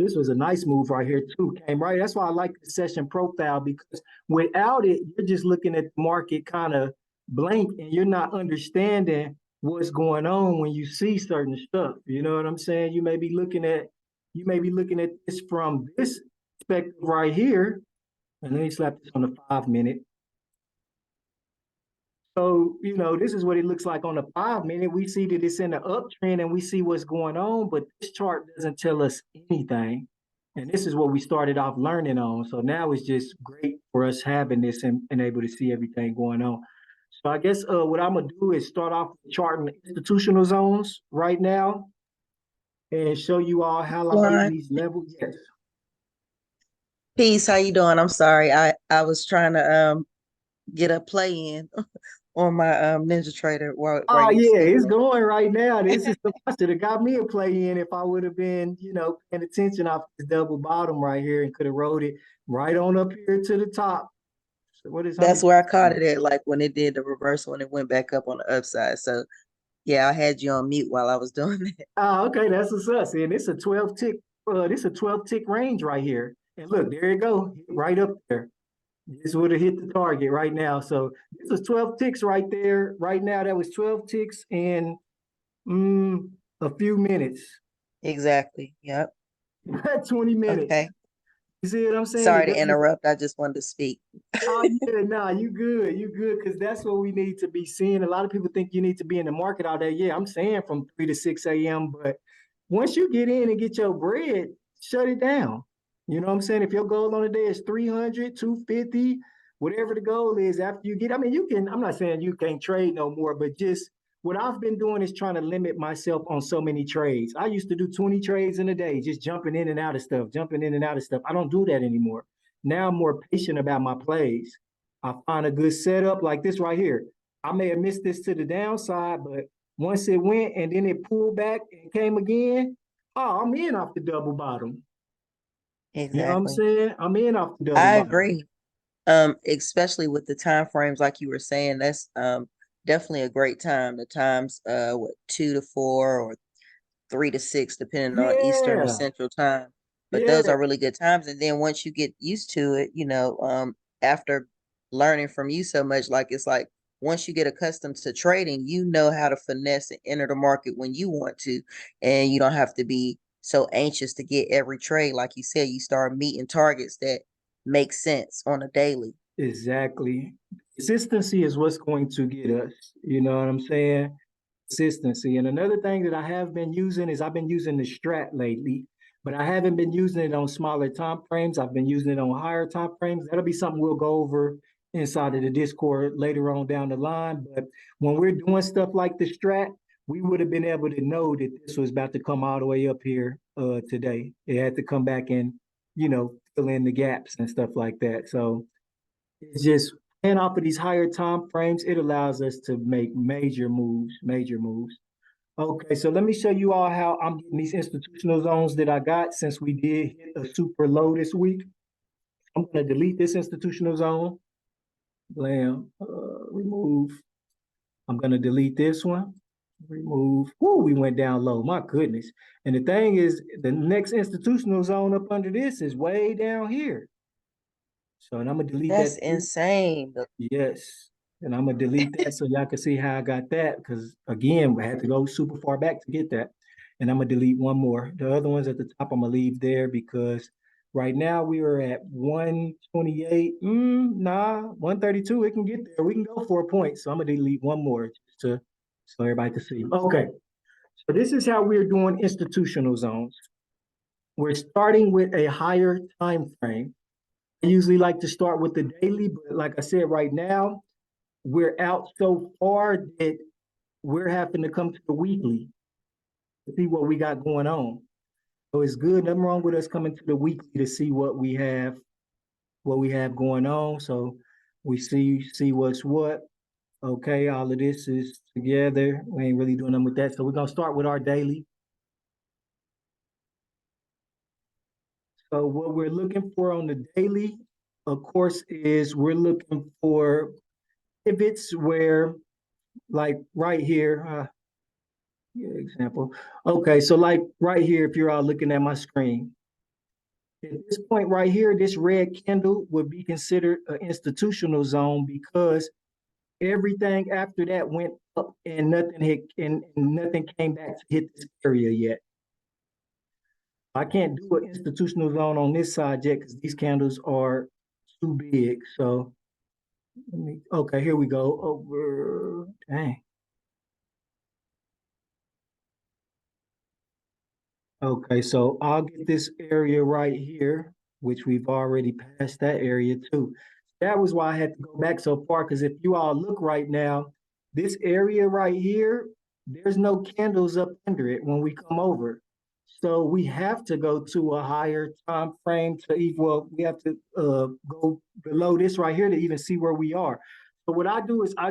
this was a nice move right here too. Came right. That's why I like the session profile, because without it, you're just looking at the market kind of blank and you're not understanding what's going on when you see certain stuff. You know what I'm saying? You may be looking at this from this perspective right here. And let me slap this on the 5 minute. So, this is what it looks like on the 5 minute. We see that it's in the uptrend and we see what's going on, but this chart doesn't tell us anything. And this is what we started off learning on. So now it's just great for us having this and able to see everything going on. So I guess what I'm going to do is start off charting the institutional zones right now and show you all highlighting these levels. Yes. Peace, how you doing? I'm sorry. I was trying to get a play in on my Ninja Trader while Oh you yeah, speak. it's going right now. This is the I should have got me a play in if I would have been, paying attention off this double bottom right here and could have rode it right on up here to the top. So what is how That's many? where I caught it at, like when it did the reversal and it went back up on the upside. So yeah, I had you on mute while I was doing that. Oh, okay, that's what's up. And it's a 12 tick, this a 12 tick range right here. And look, there you go, right up there. This would have hit the target right now. So this was 12 ticks right there. Right now, that was 12 ticks in a few minutes. Exactly. Yep. 20 minutes. Okay. You see what I'm saying? Sorry to interrupt. I just wanted to speak. Oh yeah, nah, you good, because that's what we need to be seeing. A lot of people think you need to be in the market all day. Yeah, I'm saying from 3 to 6 a.m., but once you get in and get your bread, shut it down. You know what I'm saying? If your goal on the day is 300, 250, whatever the goal is after you get, I mean, I'm not saying you can't trade no more, but just what I've been doing is trying to limit myself on so many trades. I used to do 20 trades in a day, just jumping in and out of stuff, jumping in and out of stuff. I don't do that anymore. Now I'm more patient about my plays. I find a good setup like this right here. I may have missed this to the downside, but once it went and then it pulled back and came again, oh, I'm in off the double bottom. You know what I'm Exactly. saying? I'm in off the double I bottom. agree. Especially with the time frames, like you were saying, that's definitely a great time. The times 2 to 4 or 3 to 6, depending on Eastern or Yeah, Central time. But those yeah, are really good times. And then once you get used to it, after learning from you so much, like it's like once you get accustomed to trading, you know how to finesse and enter the market when you want to, and you don't have to be so anxious to get every trade. Like you said, you start meeting targets that make sense on a daily. exactly. Consistency is what's going to get us. You know what I'm saying? Consistency. And another thing that I have been using is I've been using the strat lately, but I haven't been using it on smaller time frames. I've been using it on higher time frames. That'll be something we'll go over inside of the Discord later on down the line. But when we're doing stuff like the strat, we would have been able to know that this was about to come all the way up here today. It had to come back and, fill in the gaps and stuff like that. So it's just playing off of these higher time frames, it allows us to make major moves, major moves. Okay, so let me show you all how I'm getting these institutional zones that I got since we did hit a super low this week. I'm going to delete this institutional zone. Blam, remove. I'm going to delete this one. Remove. Whoo, we went down low. My goodness. And the thing is, the next institutional zone up under this is way down here. So, and I'm going to delete That's that. insane. Yes. And I'm gonna delete that so y'all can see how I got that. Because again, I had to go super far back to get that. And I'm gonna delete one more. The other ones at the top, I'm gonna leave there because right now we are at 128. Nah, 132. It can get there. We can go for a point. So I'm gonna delete one more just to so everybody can see. Okay. So this is how we're doing institutional zones. We're starting with a higher time frame. I usually like to start with the daily, but like I said, right now, we're out so far that we're having to come to the weekly to see what we got going on. So it's good. Nothing wrong with us coming to the weekly to see what we have going on. So we see what's what. Okay, all of this is together. We ain't really doing nothing with that. So we're gonna start with our daily. So what we're looking for on the daily, of course, is we're looking for pivots where, like right here, example. Okay, so like right here, if you're all looking at my screen, At this point right here, this red candle would be considered an institutional zone because everything after that went up and nothing hit and nothing came back to hit this area yet. I can't do an institutional zone on this side yet because these candles are too big. So okay, here we go. Over, dang. Okay, so I'll get this area right here, which we've already passed that area too. That was why I had to go back so far, because if you all look right now, this area right here, there's no candles up under it when we come over. So we have to go to a higher time frame to even, well, we have to go below this right here to even see where we are. So what I do is I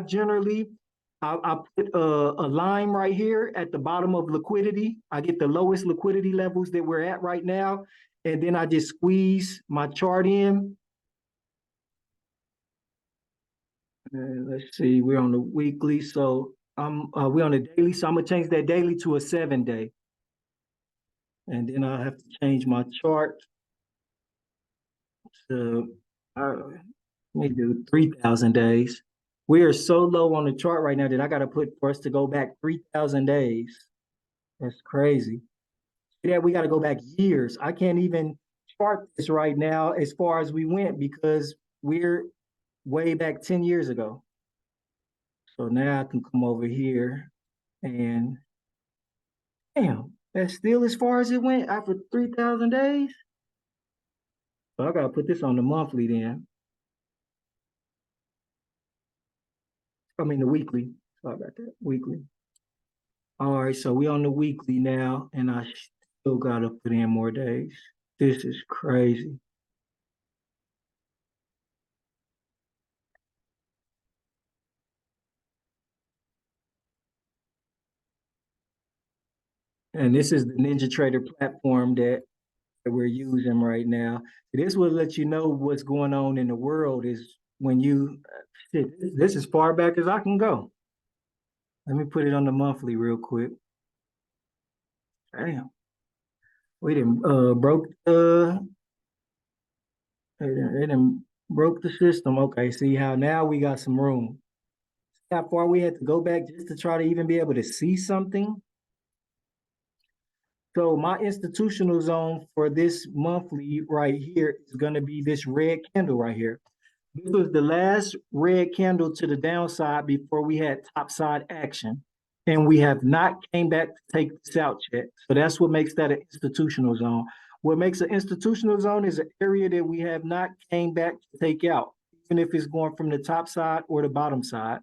put a line right here at the bottom of liquidity. I get the lowest liquidity levels that we're at right now. And then I just squeeze my chart in. Let's see, we're on the weekly. So we're on the daily. So I'm gonna change that daily to a 7-day. And then I have to change my chart to, let me do 3,000 days. We are so low on the chart right now that I got to put for us to go back 3,000 days. That's crazy. Yeah, we got to go back years. I can't even chart this right now as far as we went because we're way back 10 years ago. So now I can come over here and damn, that's still as far as it went after 3,000 days. So I got to put this on the monthly then. I mean the weekly. Sorry about that. Weekly. All right, so we on the weekly now, and I still got to put in more days. This is crazy. And this is the Ninja Trader platform that we're using right now. This will let you know what's going on in the world is when you, this is far back as I can go. Let me put it on the monthly real quick. Damn. We didn't broke it didn't broke the system. Okay, see how now we got some room. See how far we had to go back just to try to even be able to see something. So my institutional zone for this monthly right here is going to be this red candle right here. This was the last red candle to the downside before we had topside action. And we have not came back to take this out yet. So that's what makes that an institutional zone. What makes an institutional zone is an area that we have not came back to take out, even if it's going from the top side or the bottom side.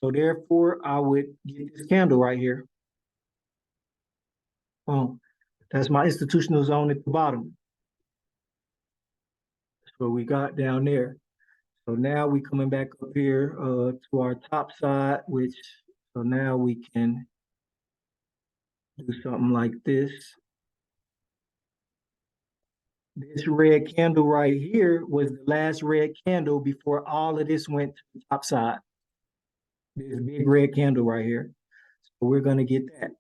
So therefore, I would get this candle right here. Oh, that's my institutional zone at the bottom. That's what we got down there. So now we coming back up here to our top side, which so now we can do something like this. This red candle right here was the last red candle before all of this went to the top side. This big red candle right here. So we're gonna get that.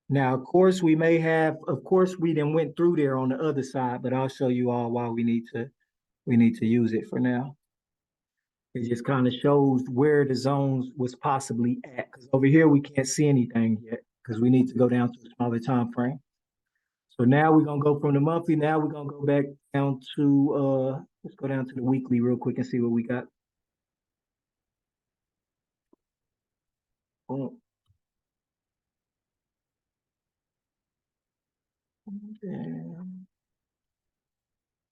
Now, of course, we may have, of course, we then went through there on the other side, but I'll show you all why we need to use it for now. It just kind of shows where the zones was possibly at. Because over here we can't see anything yet because we need to go down to a smaller time frame. So now we're gonna go from the monthly. Now we're gonna go back down to let's go down to the weekly real quick and see what we got. Boom.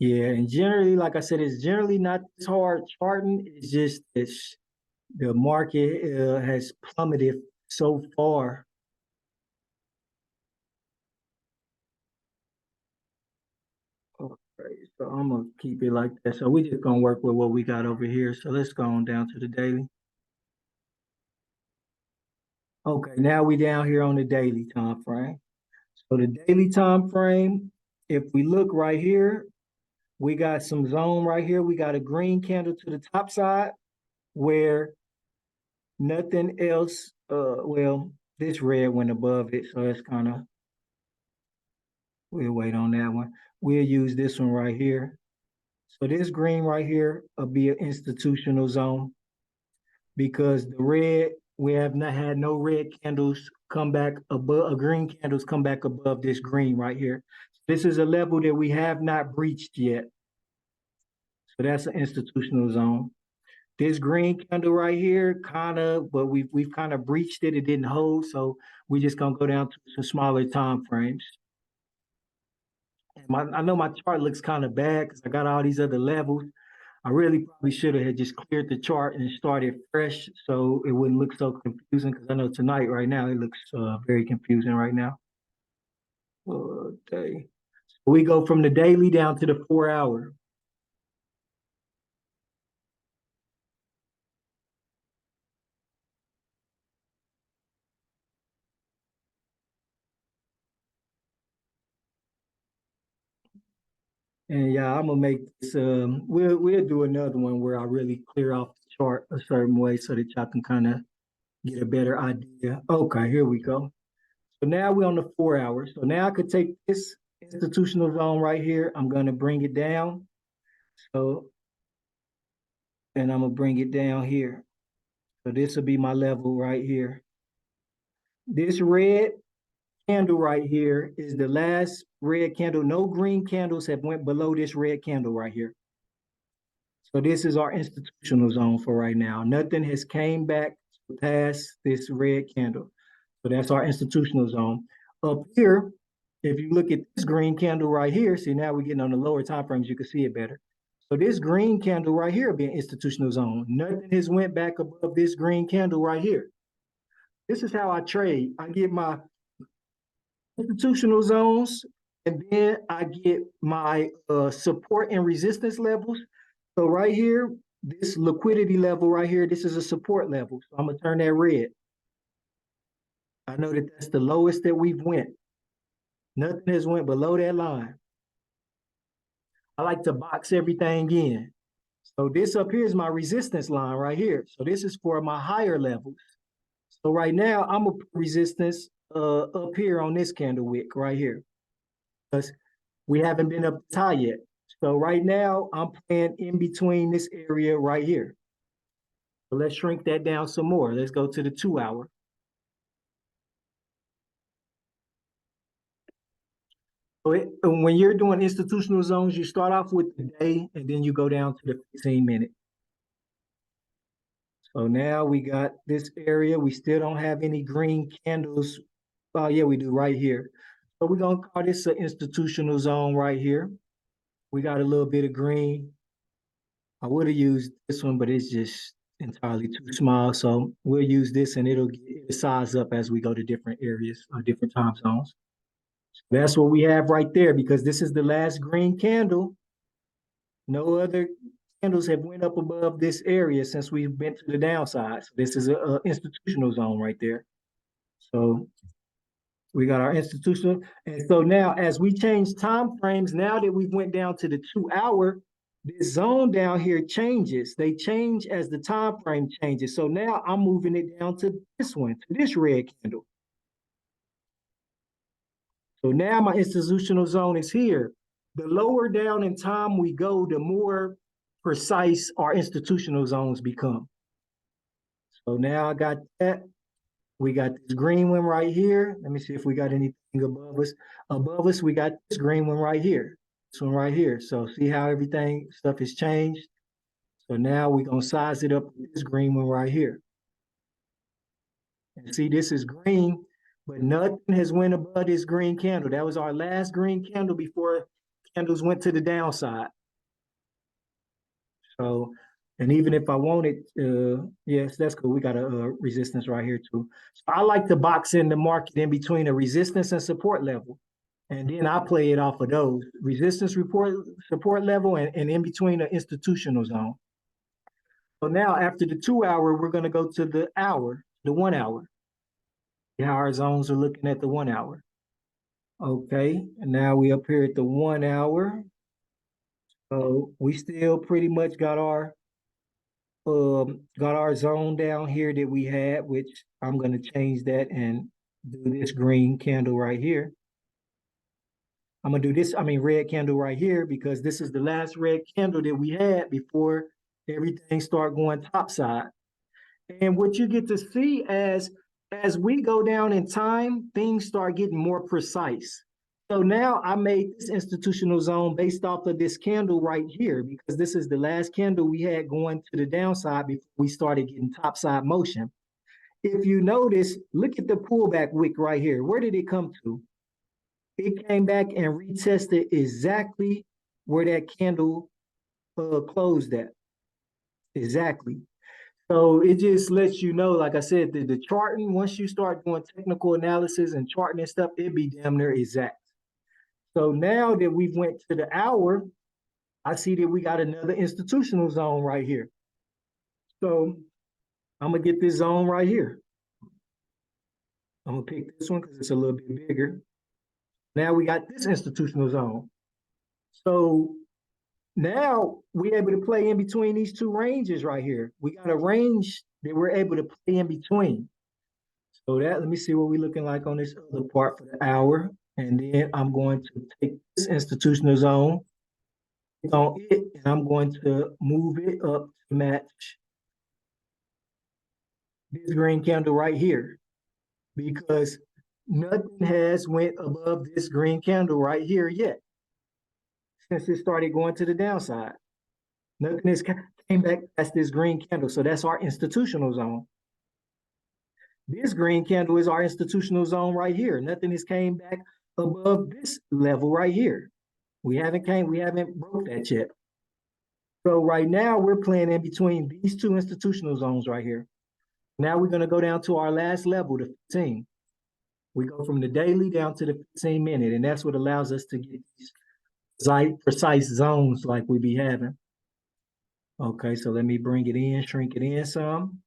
Yeah, and generally, like I said, it's generally not this hard charting. It's just this the market has plummeted so far. Okay, so I'm gonna keep it like that. So we just gonna work with what we got over here. So let's go on down to the daily. Okay, now we down here on the daily time frame. So the daily time frame, if we look right here, we got some zone right here. We got a green candle to the top side where nothing else, well, this red went above it, so it's kind of We'll wait on that one. We'll use this one right here. So this green right here will be an institutional zone because the red, we have not had no red candles come back above, green candles come back above this green right here. This is a level that we have not breached yet. So that's an institutional zone. This green candle right here, kind of, but we've kind of breached it. It didn't hold, so we're just gonna go down to some smaller time frames. I know my chart looks kind of bad because I got all these other levels. I really probably should have just cleared the chart and started fresh so it wouldn't look so confusing because I know tonight, right now, it looks very confusing right now. Okay. So we go from the daily down to the 4 hour. And yeah, I'm gonna make this. We'll do another one where I really clear off the chart a certain way so that y'all can kind of get a better idea. Okay, here we go. So now we're on the 4 hour. So now I could take this institutional zone right here. I'm gonna bring it down. So, and I'm gonna bring it down here. So this will be my level right here. This red candle right here is the last red candle. No green candles have went below this red candle right here. So this is our institutional zone for right now. Nothing has came back past this red candle. So that's our institutional zone. Up here, if you look at this green candle right here, see now we're getting on the lower time frames, you can see it better. So this green candle right here being institutional zone. Nothing has went back above this green candle right here. This is how I trade. I get my institutional zones, and then I get my support and resistance levels. So right here, this liquidity level right here, this is a support level. So I'm gonna turn that red. I know that that's the lowest that we've went. Nothing has went below that line. I like to box everything in. So this up here is my resistance line right here. So this is for my higher levels. So right now I'm gonna put resistance up here on this candle wick right here because we haven't been up high yet. So right now I'm playing in between this area right here. So let's shrink that down some more. Let's go to the 2 hour. So when you're doing institutional zones, you start off with the day and then you go down to the 15-minute. So now we got this area. We still don't have any green candles. Oh, yeah, we do right here. So we're going to call this an institutional zone right here. We got a little bit of green. I would have used this one, but it's just entirely too small. So we'll use this and it'll size up as we go to different areas or different time zones. That's what we have right there because this is the last green candle. No other candles have went up above this area since we've been to the downside. So this is a institutional zone right there. So we got our institutional. And so now as we change time frames, now that we went down to the 2 hour, this zone down here changes. They change as the time frame changes. So now I'm moving it down to this one, to this red candle. So now my institutional zone is here. The lower down in time we go, the more precise our institutional zones become. So now I got that. We got this green one right here. Let me see if we got anything above us. Above us, we got this green one right here. This one right here. So see how everything, stuff has changed. So now we're gonna size it up with this green one right here. And see, this is green, but nothing has went above this green candle. That was our last green candle before candles went to the downside. So, and even if I wanted, yes, that's cool. We got a resistance right here too. So I like to box in the market in between a resistance and support level. And then I play it off of those resistance support level and in between the institutional zone. So now after the 2 hour, we're going to go to the hour, the 1 hour. How our zones are looking at the 1 hour. Okay, and now we up here at the 1 hour. So we still pretty much got our zone down here that we had, which I'm going to change that and do this green candle right here. I'm gonna do this, red candle right here, because this is the last red candle that we had before everything start going topside. And what you get to see as we go down in time, things start getting more precise. So now I made this institutional zone based off of this candle right here, because this is the last candle we had going to the downside before we started getting topside motion. If you notice, look at the pullback wick right here. Where did it come to? It came back and retested exactly where that candle closed at. Exactly. So it just lets you know, like I said, the charting, once you start doing technical analysis and charting and stuff, it'd be damn near exact. So now that we've went to the hour, I see that we got another institutional zone right here. So I'm gonna get this zone right here. I'm gonna pick this one because it's a little bit bigger. Now we got this institutional zone. So now we're able to play in between these two ranges right here. We got a range that we're able to play in between. So let me see what we're looking like on this other part for the hour. And then I'm going to take this institutional zone on it, and I'm going to move it up to match this green candle right here, because nothing has went above this green candle right here yet since it started going to the downside. Nothing has came back past this green candle. So that's our institutional zone. This green candle is our institutional zone right here. Nothing has came back above this level right here. We haven't broke that yet. So right now we're playing in between these two institutional zones right here. Now we're going to go down to our last level, the 15. We go from the daily down to the 15 minute, and that's what allows us to get these precise zones like we be having. Okay, so let me bring it in, shrink it in some.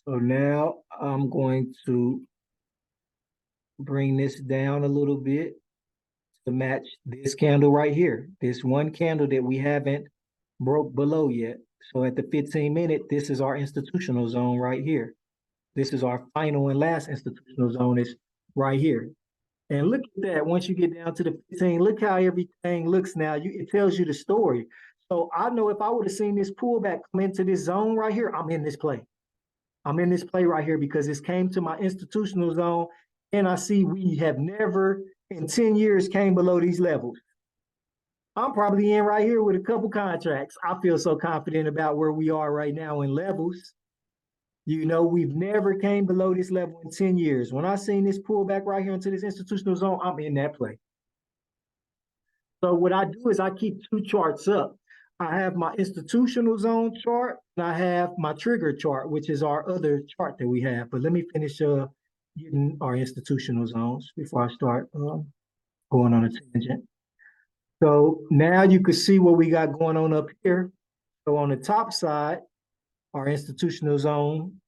So now I'm going to bring this down a little bit to match this candle right here. This one candle that we haven't broke below yet. So at the 15 minute, this is our institutional zone right here. This is our final and last institutional zone is right here. And look at that. Once you get down to the 15, look how everything looks now. It tells you the story. So I know if I would have seen this pullback come into this zone right here, I'm in this play. I'm in this play right here because this came to my institutional zone, and I see we have never in 10 years came below these levels. I'm probably in right here with a couple contracts. I feel so confident about where we are right now in levels. You know, we've never came below this level in 10 years. When I seen this pullback right here into this institutional zone, I'm in that play. So what I do is I keep two charts up. I have my institutional zone chart, and I have my trigger chart, which is our other chart that we have. But let me finish getting our institutional zones before I start going on a tangent. So now you can see what we got going on up here. So on the top side, our institutional zone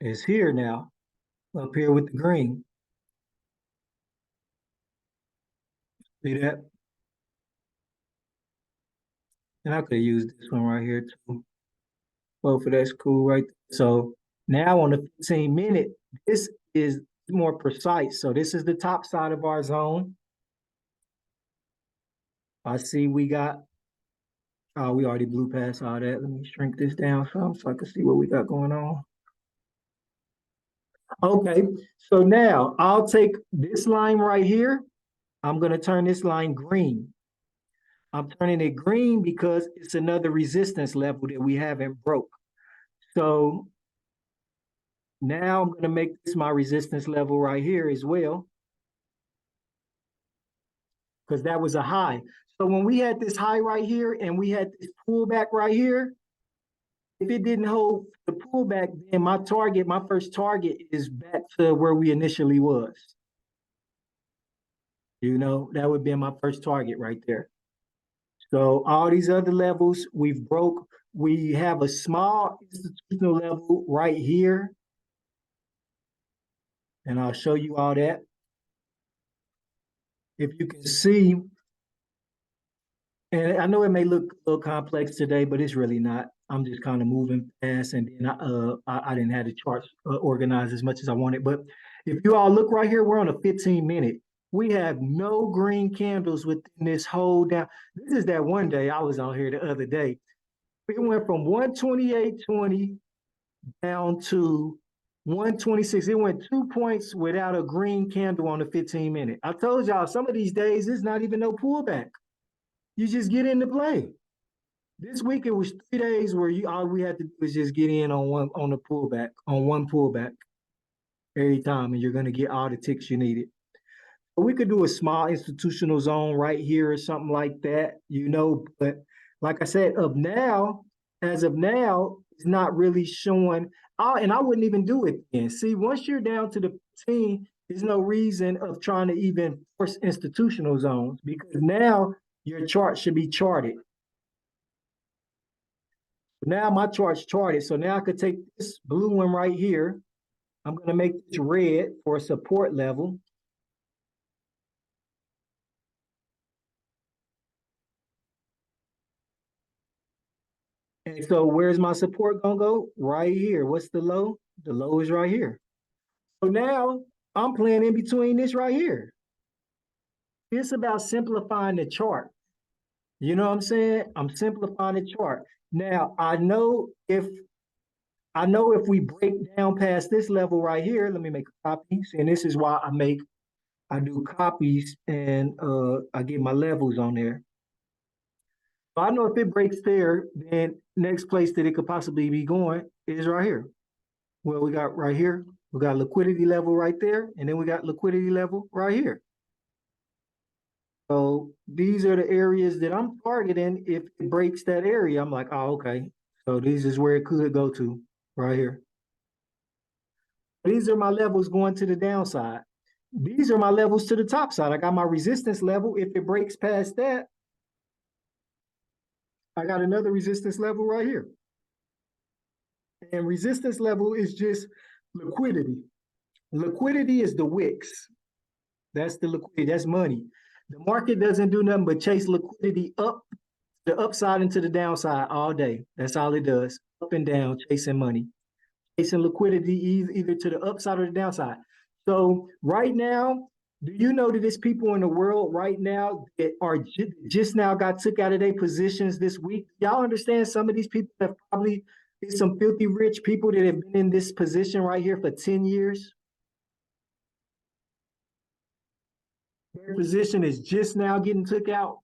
is here now, up here with the green. See that? And I could use this one right here too. Both of that's cool right there. So now on the 15 minute, this is more precise. So this is the top side of our zone. I see we got, we already blew past all that. Let me shrink this down some so I can see what we got going on. Okay, so now I'll take this line right here. I'm gonna turn this line green. I'm turning it green because it's another resistance level that we haven't broke. So now I'm gonna make this my resistance level right here as well, because that was a high. So when we had this high right here and we had this pullback right here, if it didn't hold the pullback, then my first target is back to where we initially was. You know, that would be my first target right there. So all these other levels we've broke. We have a small institutional level right here. And I'll show you all that. If you can see, And I know it may look a little complex today, but it's really not. I'm just kind of moving fast, and then I didn't have the charts organized as much as I wanted. But if you all look right here, we're on a 15 minute. We have no green candles within this whole down. This is that one day I was on here the other day. We went from 128.20 down to 126. It went 2 points without a green candle on the 15 minute. I told y'all some of these days it's not even no pullback. You just get into play. This week it was 3 days where you all we had to do is just get in on the pullback, on one pullback every time, and you're gonna get all the ticks you needed. But we could do a small institutional zone right here or something like that, but like I said, as of now, it's not really showing. And I wouldn't even do it then. See, once you're down to the 15, there's no reason of trying to even force institutional zones because now your chart should be charted. Now my chart's charted. So now I could take this blue one right here. I'm going to make this red for a support level. And so where's my support going to go? Right here. What's the low? The low is right here. So now I'm playing in between this right here. It's about simplifying the chart. You know what I'm saying? I'm simplifying the chart. Now I know if we break down past this level right here, let me make a copy. And this is why I do copies and I get my levels on there. So I know if it breaks there, then next place that it could possibly be going is right here. Well, we got right here, we got liquidity level right there, and then we got liquidity level right here. So these are the areas that I'm targeting. If it breaks that area, I'm like, oh, okay. So this is where it could go to, right here. These are my levels going to the downside. These are my levels to the top side. I got my resistance level. If it breaks past that, I got another resistance level right here. And resistance level is just liquidity. Liquidity is the wicks. That's the liquidity. That's money. The market doesn't do nothing but chase liquidity up, the upside and to the downside all day. That's all it does. Up and down, chasing money, chasing liquidity either to the upside or the downside. So right now, do you know that there's people in the world right now that are just now got took out of their positions this week? Y'all understand some of these people have probably been some filthy rich people that have been in this position right here for 10 years. Their position is just now getting took out.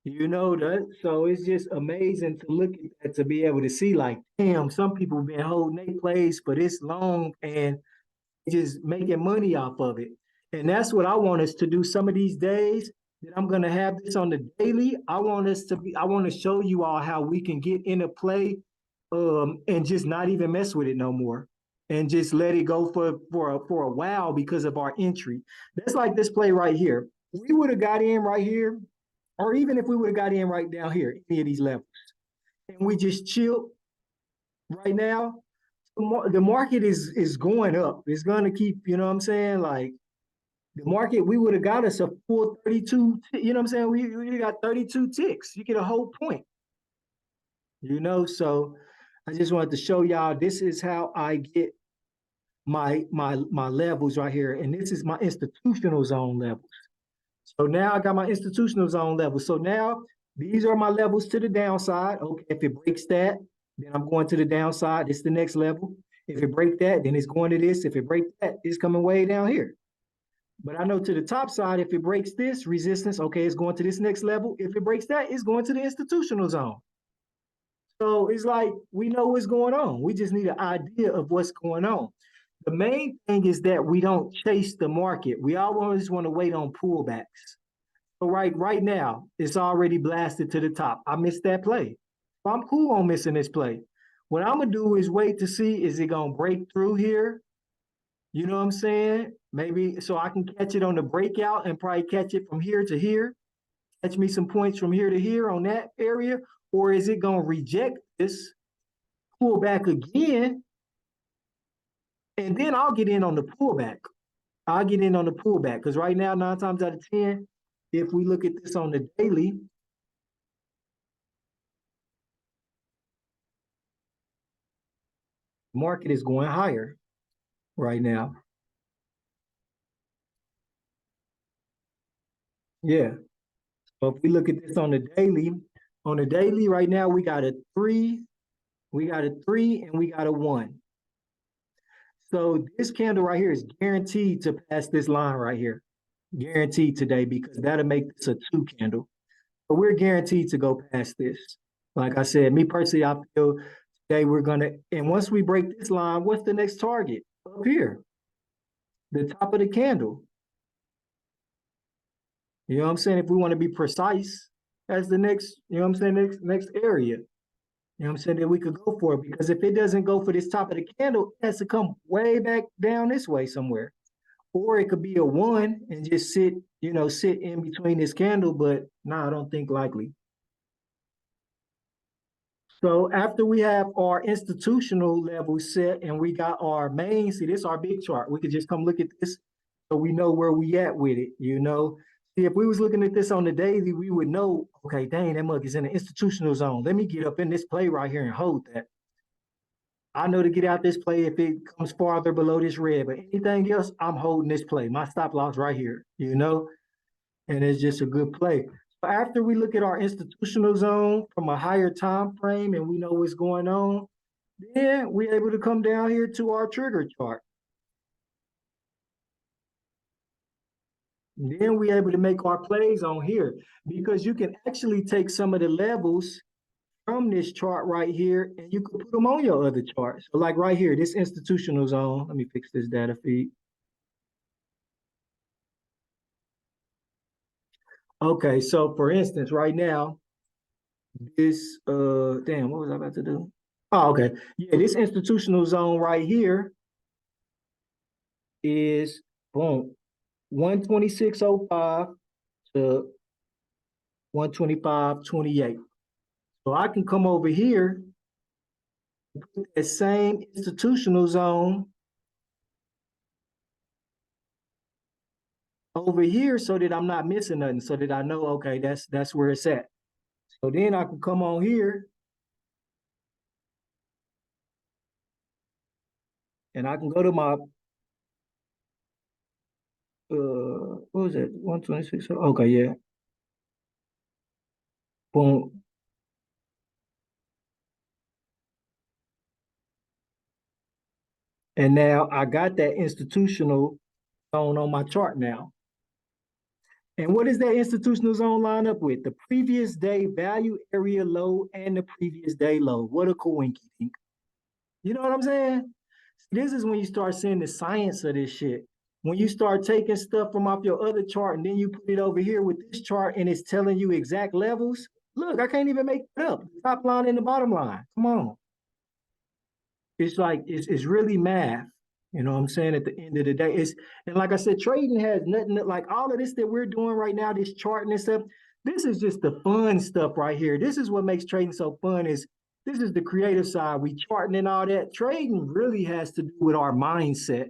You know that, so it's just amazing to look at that, to be able to see like, damn, some people have been holding their place for this long and just making money off of it. And that's what I want us to do some of these days that I'm gonna have this on the daily. I want to show you all how we can get into play and just not even mess with it no more. And just let it go for a while because of our entry. That's like this play right here. We would have got in right here, or even if we would have got in right down here, any of these levels, and we just chill right now, the market is going up. It's going to keep, you know what I'm saying? Like the market, we would have got us a full 32, you know what I'm saying? We got 32 ticks. You get a whole point, So I just wanted to show y'all this is how I get my levels right here. And this is my institutional zone levels. So now I got my institutional zone level. So now these are my levels to the downside. Okay, if it breaks that, then I'm going to the downside. It's the next level. If it breaks that, then it's going to this. If it breaks that, it's coming way down here. But I know to the top side, if it breaks this resistance, okay, it's going to this next level. If it breaks that, it's going to the institutional zone. So it's like we know what's going on. We just need an idea of what's going on. The main thing is that we don't chase the market. We always want to wait on pullbacks. So right now, it's already blasted to the top. I missed that play. I'm cool on missing this play. What I'm gonna do is wait to see, is it gonna break through here? You know what I'm saying? Maybe so I can catch it on the breakout and probably catch it from here to here. Catch me some points from here to here on that area. Or is it gonna reject this, pull back again, and then I'll get in on the pullback. I'll get in on the pullback because right now, 9 times out of 10, if we look at this on the daily, market is going higher right now. Yeah. So if we look at this on the daily right now, we got a 3, and we got a 1. So this candle right here is guaranteed to pass this line right here. Guaranteed today, because that'll make this a 2 candle. But we're guaranteed to go past this. Like I said, me personally, I feel today we're gonna, and once we break this line, what's the next target? Up here, the top of the candle. You know what I'm saying? If we want to be precise, as the next, you know what I'm saying, next area. You know what I'm saying, that we could go for it. Because if it doesn't go for this top of the candle, it has to come way back down this way somewhere. Or it could be a 1 and just sit, sit in between this candle, but no, I don't think likely. So after we have our institutional level set and we got our main, see, this is our big chart. We could just come look at this so we know where we at with it, See, if we was looking at this on the daily, we would know, okay, dang, that mug is in the institutional zone. Let me get up in this play right here and hold that. I know to get out this play if it comes farther below this red, but anything else, I'm holding this play. My stop loss right here, and it's just a good play. So after we look at our institutional zone from a higher time frame and we know what's going on, then we're able to come down here to our trigger chart. Then we're able to make our plays on here, because you can actually take some of the levels from this chart right here and you can put them on your other chart. So like right here, this institutional zone, let me fix this data feed. Okay, so for instance, right now, this, damn, what was I about to do? Oh, okay. Yeah, this institutional zone right here is, boom, 126.05 to 125.28. So I can come over here, put that same institutional zone over here so that I'm not missing nothing, so that I know, okay, that's where it's at. So then I can come on here and I can go to my, what was it, 126? Okay, yeah. Boom. And now I got that institutional zone on my chart now. And what is that institutional zone line up with? The previous day value area low and the previous day low. What a coinky. You know what I'm saying? This is when you start seeing the science of this shit. When you start taking stuff from off your other chart and then you put it over here with this chart and it's telling you exact levels. Look, I can't even make it up. The top line and the bottom line. Come on. It's like it's really math. You know what I'm saying? At the end of the day, and like I said, trading has nothing like all of this that we're doing right now, this charting and stuff. This is just the fun stuff right here. This is what makes trading so fun. Is this is the creative side. We charting and all that. Trading really has to do with our mindset.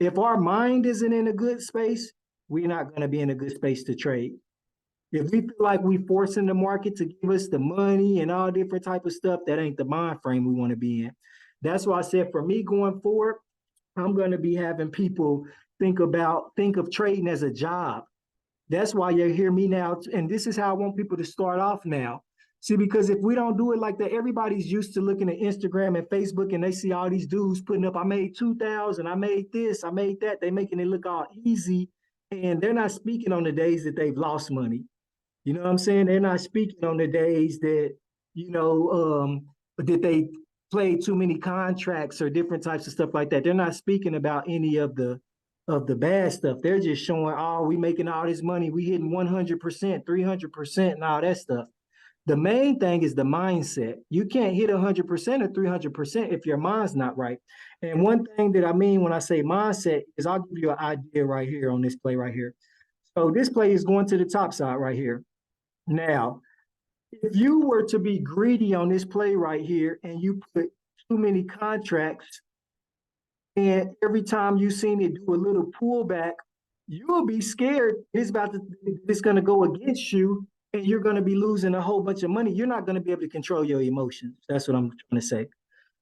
If our mind isn't in a good space, we're not going to be in a good space to trade. If we feel like we forcing the market to give us the money and all different type of stuff, that ain't the mind frame we want to be in. That's why I said for me going forward, I'm going to be having people think of trading as a job. That's why you hear me now. And this is how I want people to start off now. See, because if we don't do it like that, everybody's used to looking at Instagram and Facebook and they see all these dudes putting up, I made 2,000, I made this, I made that. They making it look all easy. And they're not speaking on the days that they've lost money. You know what I'm saying? They're not speaking on the days that, that they played too many contracts or different types of stuff like that. They're not speaking about any of the bad stuff. They're just showing, oh, we making all this money, we hitting 100%, 300%, and all that stuff. The main thing is the mindset. You can't hit 100% or 300% if your mind's not right. And one thing that I mean when I say mindset is I'll give you an idea right here on this play right here. So this play is going to the top side right here. Now, if you were to be greedy on this play right here and you put too many contracts, and every time you seen it do a little pullback you will be scared it's going to go against you and you're going to be losing a whole bunch of money. You're not going to be able to control your emotions. That's what I'm trying to say.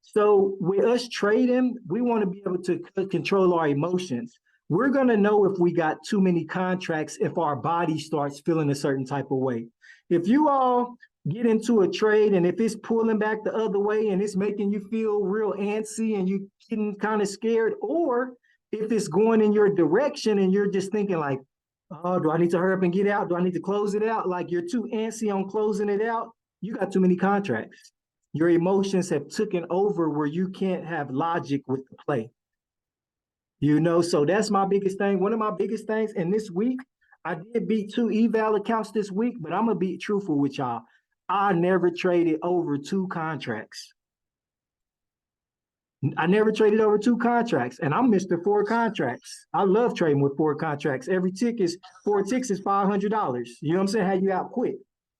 So with us trading, we want to be able to control our emotions. We're going to know if we got too many contracts if our body starts feeling a certain type of way. If you all get into a trade and if it's pulling back the other way and it's making you feel real antsy and you getting kind of scared, or if it's going in your direction and you're just thinking like, oh, do I need to hurry up and get out? Do I need to close it out? Like you're too antsy on closing it out. You got too many contracts. Your emotions have taken over where you can't have logic with the play. So that's my biggest thing. One of my biggest things, and this week, I did beat 2 eval accounts this week, but I'm gonna be truthful with y'all. I never traded over 2 contracts. I never traded over 2 contracts, and I'm Mr. 4 contracts. I love trading with 4 contracts. Every tick is 4 ticks is $500. You know what I'm saying? How you out quick.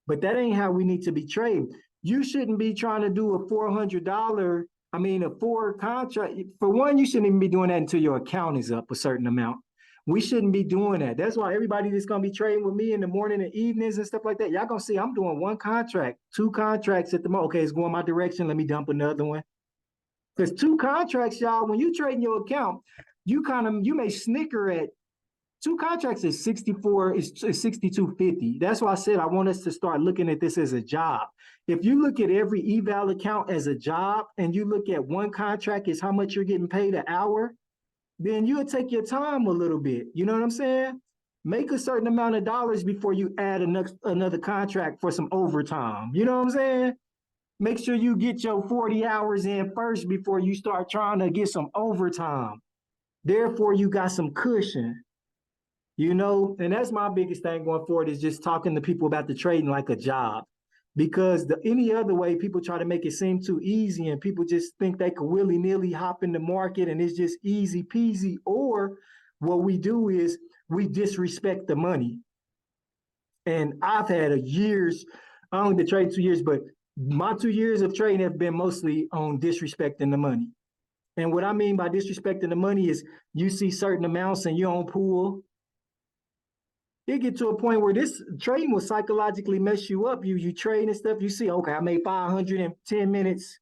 But that ain't how we need to be trading. You shouldn't be trying to do a $400, a 4 contract. For one, you shouldn't even be doing that until your account is up a certain amount. We shouldn't be doing that. That's why everybody that's gonna be trading with me in the morning and evenings and stuff like that, y'all gonna see I'm doing 1 contract, 2 contracts at the moment. Okay, it's going my direction. Let me dump another one. Because 2 contracts, y'all, when you trade in your account, you may snicker at 2 contracts is 64, is 62.50. That's why I said I want us to start looking at this as a job. If you look at every eval account as a job and you look at 1 contract is how much you're getting paid an hour, then you'll take your time a little bit. You know what I'm saying? Make a certain amount of dollars before you add another contract for some overtime. You know what I'm saying? Make sure you get your 40 hours in first before you start trying to get some overtime. Therefore, you got some cushion, and that's my biggest thing going forward is just talking to people about the trading like a job. Because any other way, people try to make it seem too easy and people just think they could willy-nilly hop in the market and it's just easy peasy. Or what we do is we disrespect the money. And I've had I only been trading 2 years, but my 2 years of trading have been mostly on disrespecting the money. And what I mean by disrespecting the money is you see certain amounts and you don't pull. You get to a point where this trading will psychologically mess you up. You trade and stuff, you see, okay, I made 500 in 10 minutes.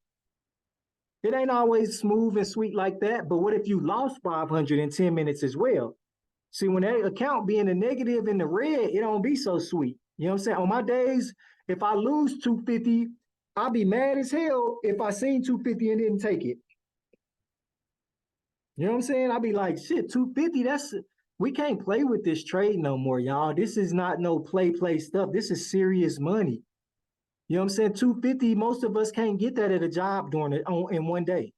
It ain't always smooth and sweet like that, but what if you lost 500 in 10 minutes as well? See, when that account be in the negative in the red, it don't be so sweet. You know what I'm saying? On my days, if I lose 250, I'll be mad as hell if I seen 250 and didn't take it. You know what I'm saying? I'll be like, shit, 250, we can't play with this trade no more, y'all. This is not no play stuff. This is serious money. You know what I'm saying? 250, most of us can't get that at a job in one day.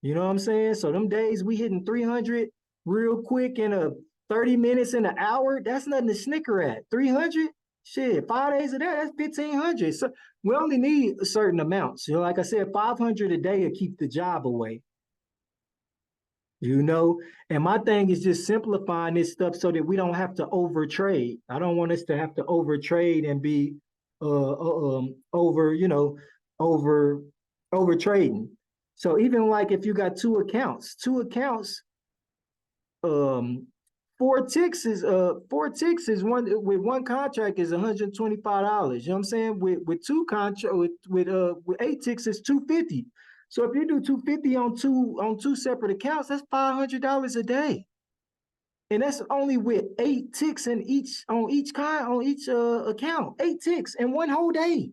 You know what I'm saying? So them days we hitting 300 real quick in a 30 minutes in an hour, that's nothing to snicker at. 300? Shit, 5 days of that, that's 1,500. So we only need a certain amounts. Like I said, 500 a day will keep the job away. And my thing is just simplifying this stuff so that we don't have to overtrade. I don't want us to have to overtrade and be over trading. So even like if you got 2 accounts, um 4 ticks is one with 1 contract is $125. You know what I'm saying? With 2 contract with 8 ticks is 250. So if you do 250 on two separate accounts, that's $500 a day. And that's only with 8 ticks on each account. 8 ticks in one whole day.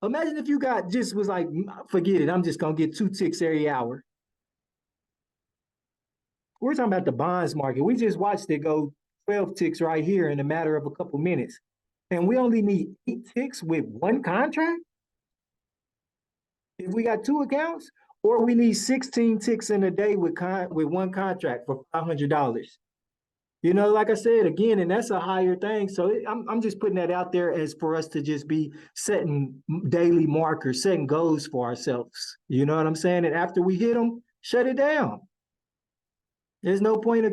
Imagine if you was like, forget it, I'm just gonna get 2 ticks every hour. We're talking about the bonds market. We just watched it go 12 ticks right here in a matter of a couple minutes. And we only need 8 ticks with 1 contract? If we got 2 accounts, or we need 16 ticks in a day with 1 contract for $500. Like I said again, and that's a higher thing. So I'm just putting that out there as for us to just be setting daily markers, setting goals for ourselves. You know what I'm saying? And after we hit them, shut it down. There's no point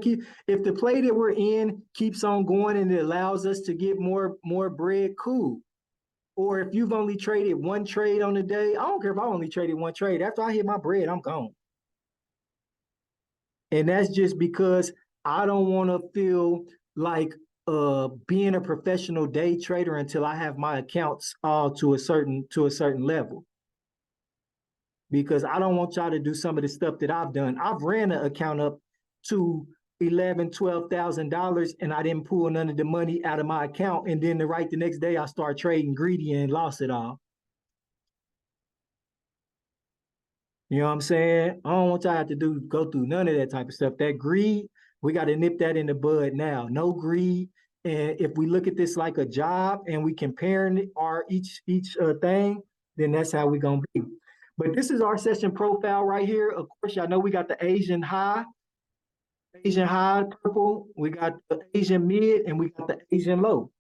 if the play that we're in keeps on going and it allows us to get more bread, cool. Or if you've only traded 1 trade on the day, I don't care if I only traded 1 trade. After I hit my bread, I'm gone. And that's just because I don't want to feel like being a professional day trader until I have my accounts all to a certain level. Because I don't want y'all to do some of the stuff that I've done. I've ran an account up to $11,000-12,000 and I didn't pull none of the money out of my account. And then the next day I start trading greedy and lost it all. You know what I'm saying? I don't want y'all to have to go through none of that type of stuff. That greed, we got to nip that in the bud now. No greed. And if we look at this like a job and we comparing our each thing, then that's how we gonna be. But this is our session profile right here. Of course, y'all know we got the Asian high purple, we got the Asian mid, and we got the Asian low.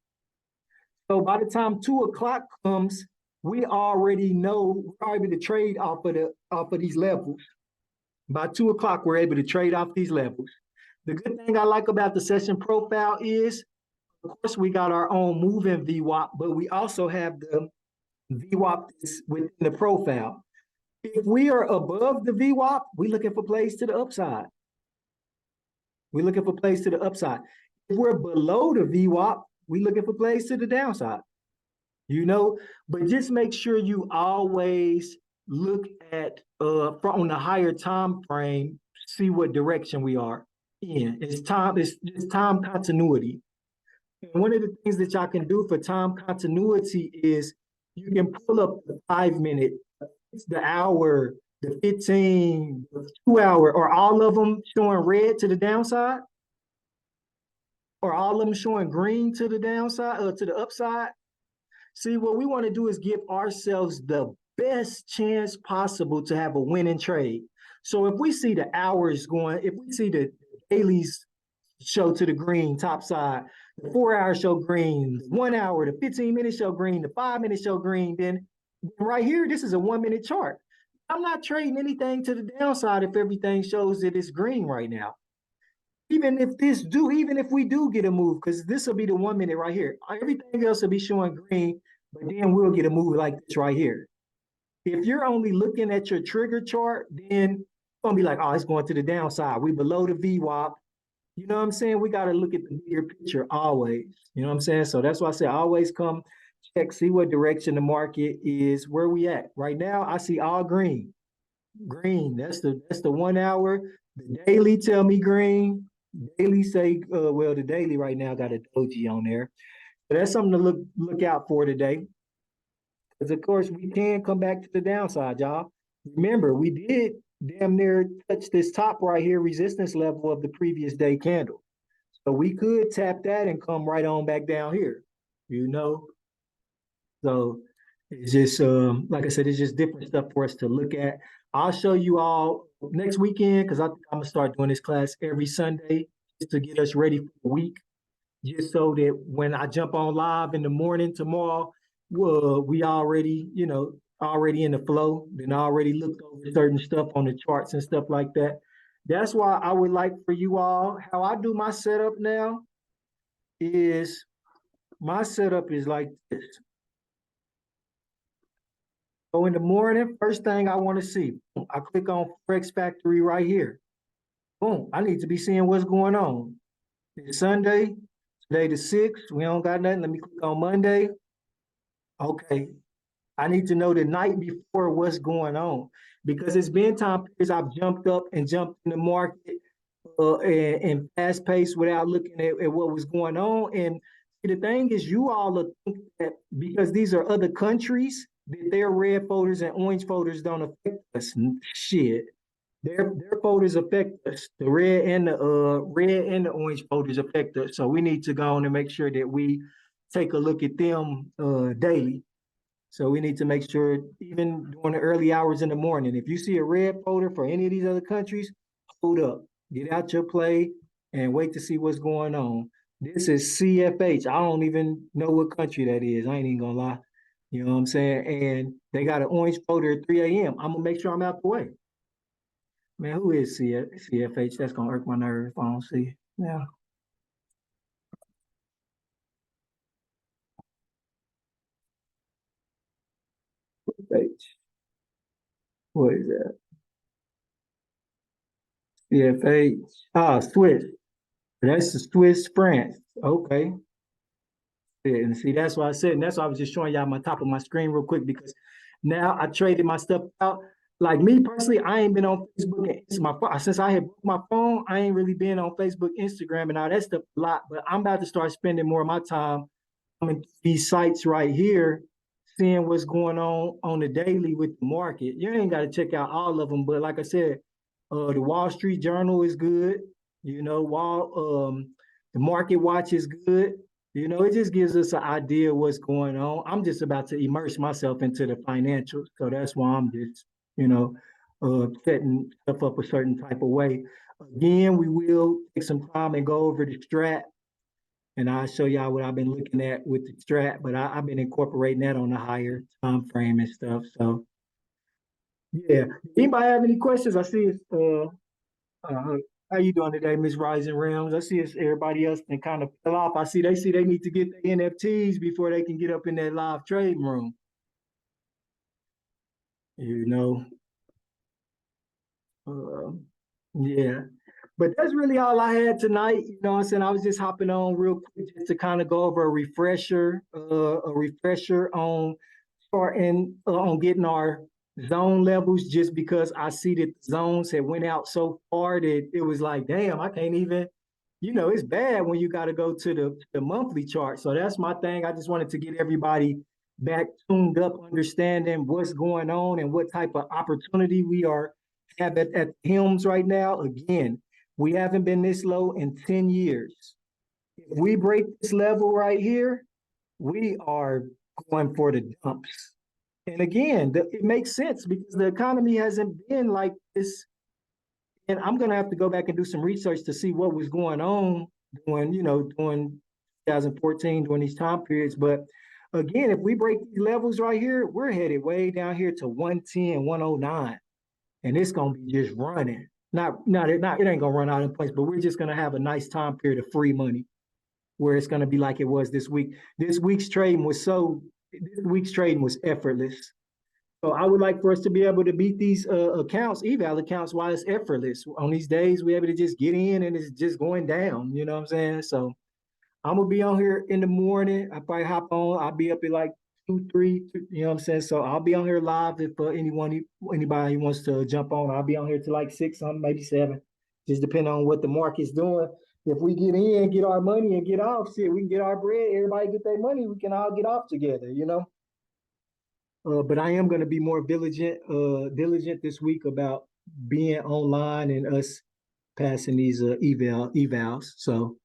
So by the time 2 o'clock comes, we already know we're able to trade off of these levels. By 2 o'clock, we're able to trade off these levels. The good thing I like about the session profile is, of course, we got our own moving VWAP, but we also have the VWAP within the profile. If we are above the VWAP, we're looking for plays to the upside. We're looking for plays to the upside. If we're below the VWAP, we're looking for plays to the downside. You know, but just make sure you always look at on the higher time frame, see what direction we are in. It's just time continuity. And one of the things that y'all can do for time continuity is you can pull up the 5 minute, the hour, the 15, the 2 hour, or all of them showing red to the downside, or all of them showing green to the downside or to the upside. See, what we want to do is give ourselves the best chance possible to have a winning trade. So if we see the hours going, if we see the dailies show to the green top side, the 4 hour show green, the 1 hour, the 15 minute show green, the 5 minute show green, then right here, this is a 1 minute chart. I'm not trading anything to the downside if everything shows that it's green right now. Even if we do get a move, because this will be the 1 minute right here. Everything else will be showing green, but then we'll get a move like this right here. If you're only looking at your trigger chart, then it's gonna be like, oh, it's going to the downside. We below the VWAP. You know what I'm saying? We got to look at the bigger picture always. You know what I'm saying? So that's why I say always come check, see what direction the market is, where we at. Right now, I see all green. Green. That's the 1 hour. The daily tell me green. Daily say, well, the daily right now got a doji on there. So that's something to look out for today. Because of course we can come back to the downside, y'all. Remember, we did damn near touch this top right here, resistance level of the previous day candle. So we could tap that and come right on back down here, you know. So it's just like I said, it's just different stuff for us to look at. I'll show you all next weekend because I'm gonna start doing this class every Sunday just to get us ready for the week. Just so that when I jump on live in the morning tomorrow, we already, already in the flow, then I already looked over certain stuff on the charts and stuff like that. That's why I would like for you all, how I do my setup now is my setup is like this. So in the morning, first thing I want to see, I click on Forex Factory right here. Boom, I need to be seeing what's going on. It's Sunday, today the 6th, we don't got nothing. Let me click on Monday. Okay, I need to know the night before what's going on because it's been time periods I've jumped up and jumped in the market and fast paced without looking at what was going on. And the thing is, you all think that because these are other countries, that their red folders and orange folders don't affect us. Shit, their folders affect us. The red and the orange folders affect us. So we need to go on and make sure that we take a look at them daily. So we need to make sure, even during the early hours in the morning, if you see a red folder for any of these other countries, hold up, get out your play and wait to see what's going on. This is CFH. I don't even know what country that is. I ain't even gonna lie. You know what I'm saying? And they got an orange folder at 3 a.m. I'm gonna make sure I'm out the way. Man, who is CFH? That's gonna irk my nerves if I don't see. Yeah. CFH. What is that? CFH. Ah, Swiss. That's the Swiss France. Okay. Yeah, and see, that's why I said, and that's why I was just showing y'all my top of my screen real quick because now I traded my stuff out. Like me personally, I ain't been on Facebook and since I had broke my phone, I ain't really been on Facebook, Instagram, and all that stuff a lot. But I'm about to start spending more of my time coming to these sites right here, seeing what's going on the daily with the market. You ain't got to check out all of them, but like I said, the Wall Street Journal is good. You know, the Market Watch is good. You know, it just gives us an idea of what's going on. I'm just about to immerse myself into the financials, so that's why I'm just, you know, setting stuff up a certain type of way. Again, we will take some time and go over the strat, and I'll show y'all what I've been looking at with the strat. But I've been incorporating that on the higher time frame and stuff. So yeah, anybody have any questions? I see it's uh, how you doing today, Miss Rising Realms? I see it's everybody else can kind of fell off. I see they need to get the NFTs before they can get up in that live trading room. You know, uh, yeah. But that's really all I had tonight. You know what I'm saying? I was just hopping on real quick just to kind of go over a refresher on starting on getting our zone levels just because I see that zones had went out so far that it was like, damn, I can't even, it's bad when you got to go to the monthly chart. So that's my thing. I just wanted to get everybody back tuned up, understanding what's going on and what type of opportunity we are have at Helms right now. Again, we haven't been this low in 10 years. If we break this level right here, we are going for the dumps. And again, it makes sense because the economy hasn't been like this. And I'm going to have to go back and do some research to see what was going on during 2014, during these time periods. But again, if we break these levels right here, we're headed way down here to 110, 109. And it's going to be just running. It ain't going to run out in place, but we're just going to have a nice time period of free money where it's going to be like it was this week. This week's trading was effortless. So I would like for us to be able to beat these eval accounts while it's effortless. On these days, we're able to just get in and it's just going down. You know what I'm saying? So I'm gonna be on here in the morning. I probably hop on. I'll be up at like 2, 3. You know what I'm saying? So I'll be on here live if anybody wants to jump on. I'll be on here till like 6, something, maybe 7, just depending on what the market's doing. If we get in, get our money, and get off, shit, we can get our bread. Everybody get their money. We can all get off together. But I am going to be more diligent this week about being online and us passing these evals. So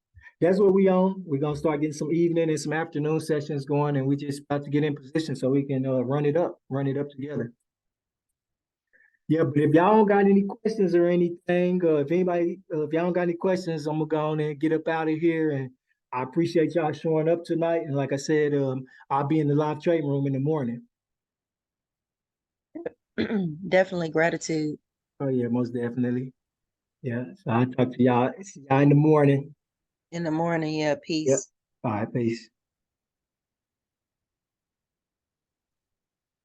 that's what we on. We're gonna start getting some evening and some afternoon sessions going, and we just about to get in position so we can run it up together. Yeah, but if y'all don't got any questions or anything, if y'all don't got any questions, I'm gonna go on and get up out of here. And I appreciate y'all showing up tonight. And like I said, I'll be in the live trading room in the morning. Definitely gratitude. Oh yeah, most definitely. Yeah. So I'll talk to y'all in the morning. In the morning, yeah, Yep. peace. All right, peace.